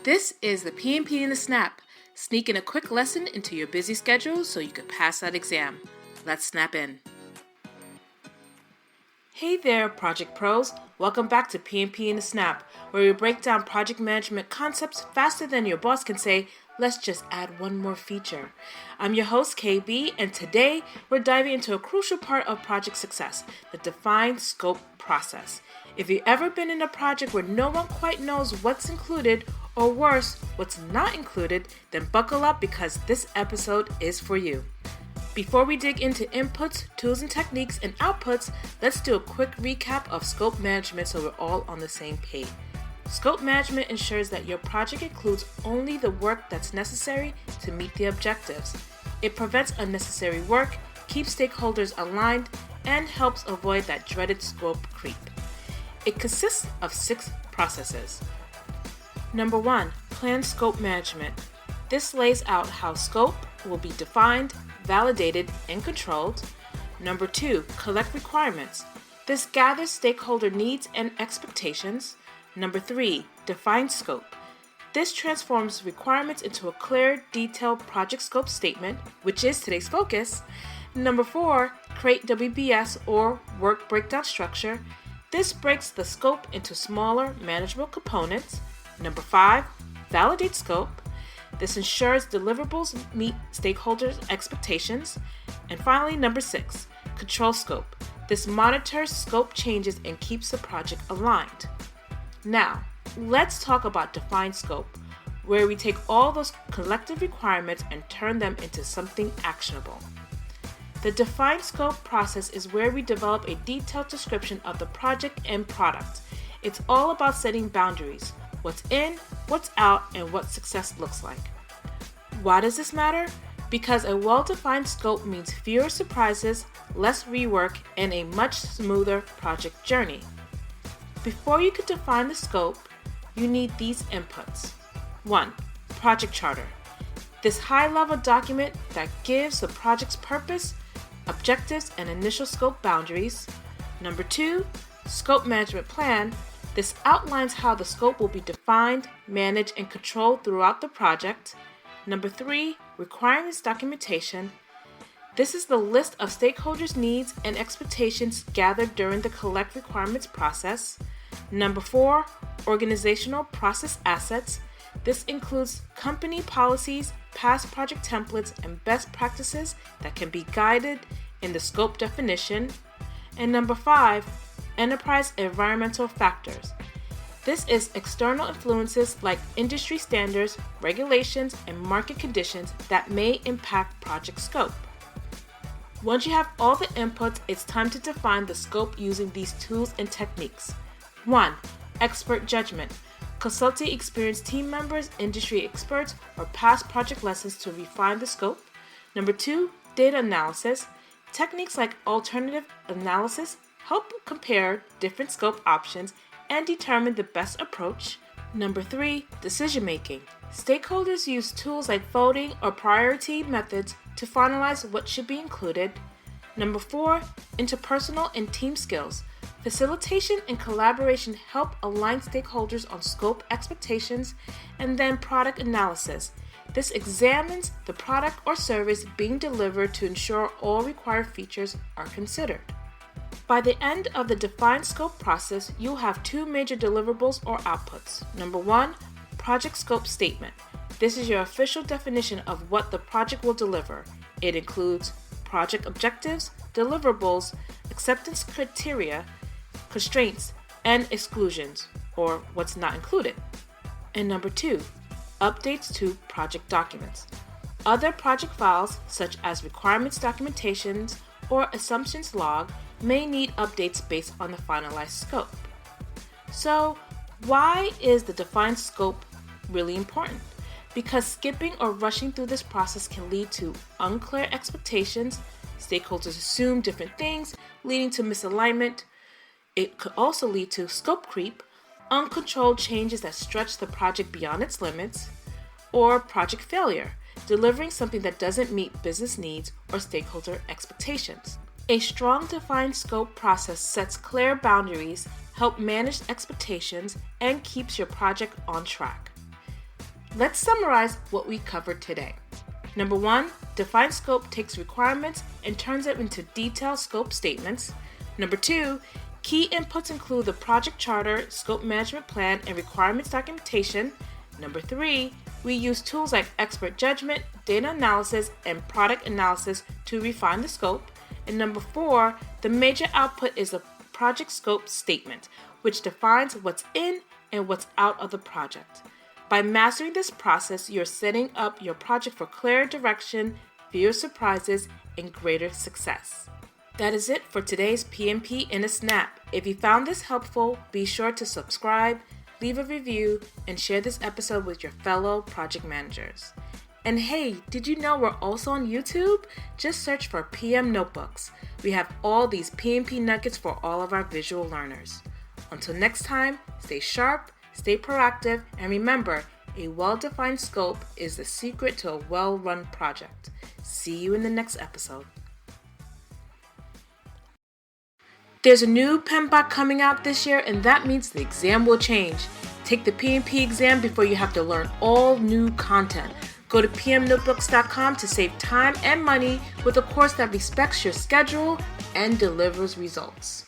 This is the PMP and the Snap. Sneak in a quick lesson into your busy schedule so you can pass that exam. Let's snap in. Hey there, project pros. Welcome back to PMP and the Snap, where we break down project management concepts faster than your boss can say, let's just add one more feature. I'm your host, Kaye B, and today we're diving into a crucial part of project success, the defined scope process. If you've ever been in a project where no one quite knows what's included, or worse, what's not included, then buckle up because this episode is for you. Before we dig into inputs, tools and techniques, and outputs, let's do a quick recap of scope management so we're all on the same page. Scope management ensures that your project includes only the work that's necessary to meet the objectives. It prevents unnecessary work, keeps stakeholders aligned, and helps avoid that dreaded scope creep. It consists of 6 processes. Number 1, plan scope management. This lays out how scope will be defined, validated, and controlled. Number 2, collect requirements. This gathers stakeholder needs and expectations. Number 3, define scope. This transforms requirements into a clear, detailed project scope statement, which is today's focus. Number 4, create WBS or work breakdown structure. This breaks the scope into smaller, manageable components. Number 5, validate scope. This ensures deliverables meet stakeholders' expectations. And finally, number 6, control scope. This monitors scope changes and keeps the project aligned. Now, let's talk about defined scope, where we take all those collective requirements and turn them into something actionable. The defined scope process is where we develop a detailed description of the project and product. It's all about setting boundaries. What's in, what's out, and what success looks like. Why does this matter? Because a well-defined scope means fewer surprises, less rework, and a much smoother project journey. Before you can define the scope, you need these inputs. 1. Project charter. This high-level document that gives the project's purpose, objectives, and initial scope boundaries. Number 2. Scope management plan. This outlines how the scope will be defined, managed, and controlled throughout the project. Number 3, requirements documentation. This is the list of stakeholders' needs and expectations gathered during the collect requirements process. Number 4, organizational process assets. This includes company policies, past project templates, and best practices that can be guided in the scope definition. And number 5, enterprise environmental factors. This is external influences like industry standards, regulations, and market conditions that may impact project scope. Once you have all the inputs, it's time to define the scope using these tools and techniques. 1. Expert judgment. Consulting experienced team members, industry experts, or past project lessons to refine the scope. Number 2. Data analysis. Techniques like alternative analysis help compare different scope options and determine the best approach. Number 3, decision making. Stakeholders use tools like voting or priority methods to finalize what should be included. Number 4, interpersonal and team skills. Facilitation and collaboration help align stakeholders on scope expectations. And then product analysis. This examines the product or service being delivered to ensure all required features are considered. By the end of the defined scope process, you'll have 2 major deliverables or outputs. Number 1, project scope statement. This is your official definition of what the project will deliver. It includes project objectives, deliverables, acceptance criteria, constraints, and exclusions, or what's not included. And number 2, updates to project documents. Other project files, such as requirements documentations or assumptions log, may need updates based on the finalized scope. So, why is the defined scope really important? Because skipping or rushing through this process can lead to unclear expectations, stakeholders assume different things, leading to misalignment. It could also lead to scope creep, uncontrolled changes that stretch the project beyond its limits, or project failure, delivering something that doesn't meet business needs or stakeholder expectations. A strong defined scope process sets clear boundaries, helps manage expectations, and keeps your project on track. Let's summarize what we covered today. Number 1, define scope takes requirements and turns it into detailed scope statements. Number 2, key inputs include the project charter, scope management plan, and requirements documentation. Number 3, we use tools like expert judgment, data analysis, and product analysis to refine the scope. And number 4, the major output is a project scope statement, which defines what's in and what's out of the project. By mastering this process, you're setting up your project for clearer direction, fewer surprises, and greater success. That is it for today's PMP in a Snap. If you found this helpful, be sure to subscribe, leave a review, and share this episode with your fellow project managers. And hey, did you know we're also on YouTube? Just search for PM Notebooks. We have all these PMP nuggets for all of our visual learners. Until next time, stay sharp, stay proactive, and remember, a well-defined scope is the secret to a well-run project. See you in the next episode. There's a new PMBOK coming out this year, and that means the exam will change. Take the PMP exam before you have to learn all new content. Go to pmnotebooks.com to save time and money with a course that respects your schedule and delivers results.